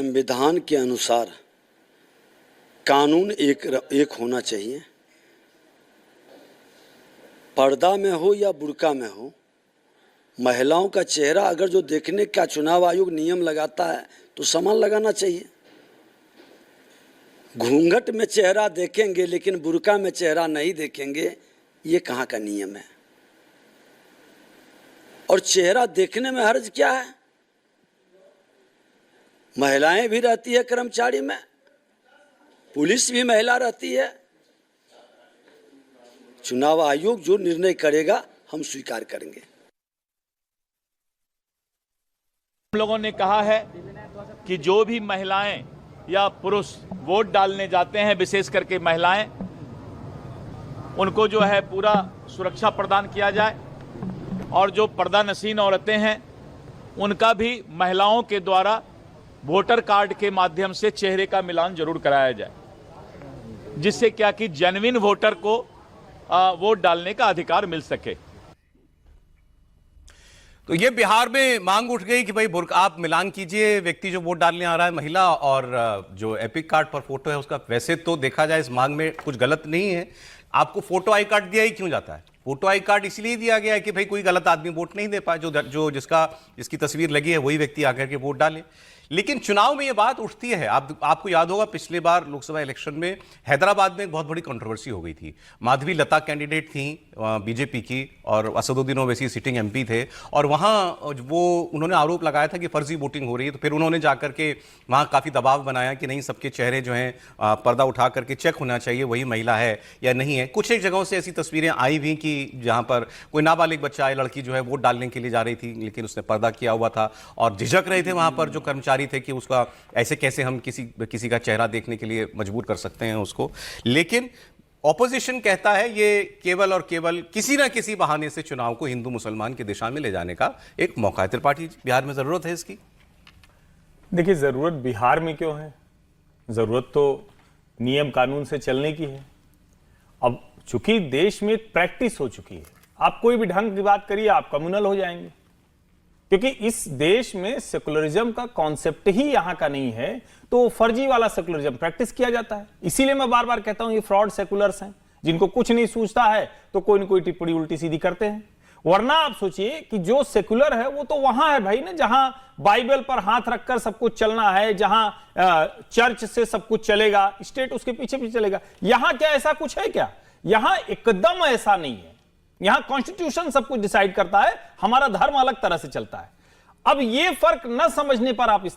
संविधान के अनुसार कानून एक होना चाहिए। पर्दा में हो या बुर्का में हो, महिलाओं का चेहरा अगर जो देखने का चुनाव आयोग नियम लगाता है तो समान लगाना चाहिए। घूंघट में चेहरा देखेंगे लेकिन बुर्का में चेहरा नहीं देखेंगे, ये कहाँ का नियम है? और चेहरा देखने में हर्ज क्या है? महिलाएं भी रहती है कर्मचारी में, पुलिस भी महिला रहती है। चुनाव आयोग जो निर्णय करेगा हम स्वीकार करेंगे। हम लोगों ने कहा है कि जो भी महिलाएं या पुरुष वोट डालने जाते हैं, विशेष करके महिलाएं, उनको जो है पूरा सुरक्षा प्रदान किया जाए और जो पर्दानशीन औरतें हैं उनका भी महिलाओं के द्वारा वोटर कार्ड के माध्यम से चेहरे का मिलान जरूर कराया जाए, जिससे क्या कि जेन्युइन वोटर को वोट डालने का अधिकार मिल सके। तो ये बिहार में मांग उठ गई कि भाई आप मिलान कीजिए, व्यक्ति जो वोट डालने आ रहा है महिला, और जो एपिक कार्ड पर फोटो है उसका। वैसे तो देखा जाए इस मांग में कुछ गलत नहीं है, आपको फोटो आई कार्ड दिया ही क्यों जाता है? फोटो आई कार्ड इसलिए दिया गया है कि भाई कोई गलत आदमी वोट नहीं दे पाए, जिसकी तस्वीर लगी है वही व्यक्ति आकर के वोट डाले। लेकिन चुनाव में ये बात उठती है। आपको याद होगा पिछले बार लोकसभा इलेक्शन में हैदराबाद में एक बहुत बड़ी कंट्रोवर्सी हो गई थी। माधवी लता कैंडिडेट थी बीजेपी की और असदुद्दीन ओवैसी सिटिंग एमपी थे, और वहाँ उन्होंने आरोप लगाया था कि फर्जी वोटिंग हो रही है। तो फिर उन्होंने जाकर के वहाँ काफ़ी दबाव बनाया कि नहीं, सबके चेहरे जो हैं पर्दा उठा करके चेक होना चाहिए वही महिला है या नहीं है। कुछ एक जगहों से ऐसी तस्वीरें आई भी कि जहाँ पर कोई नाबालिग बच्चा है, लड़की जो है वोट डालने के लिए जा रही थी लेकिन उसने पर्दा किया हुआ था, और झिझक रहे थे वहाँ पर जो कर्मचारी थे कि उसका ऐसे कैसे हम किसी का चेहरा देखने के लिए मजबूर कर सकते हैं उसको। लेकिन ऑपोजिशन कहता है ये केवल और केवल किसी ना किसी बहाने से चुनाव को हिंदू मुसलमान की दिशा में ले जाने का एक मौका है। त्रिपाठी, बिहार में जरूरत है इसकी? देखिए, जरूरत बिहार में क्यों है? जरूरत तो नियम कानून से चलने की है। अब चूंकि देश में प्रैक्टिस हो चुकी है, आप कोई भी ढंग की बात करिए आप कम्युनल हो जाएंगे, क्योंकि इस देश में सेकुलरिज्म का कॉन्सेप्ट ही यहां का नहीं है, तो फर्जी वाला सेकुलरिज्म प्रैक्टिस किया जाता है। इसीलिए मैं बार बार कहता हूं ये फ्रॉड सेकुलर्स हैं, जिनको कुछ नहीं सूझता है तो कोई ना कोई टिप्पणी उल्टी सीधी करते हैं। वरना आप सोचिए कि जो सेकुलर है वो तो वहां है भाई ना, जहां बाइबल पर हाथ रखकर सब कुछ चलना है, जहां चर्च से सब कुछ चलेगा, स्टेट उसके पीछे भी चलेगा। यहां क्या ऐसा कुछ है क्या? यहां एकदम ऐसा नहीं है। यहां कॉन्स्टिट्यूशन सब कुछ डिसाइड करता है, हमारा धर्म अलग तरह से चलता है। अब ये फर्क न समझने पर आप इस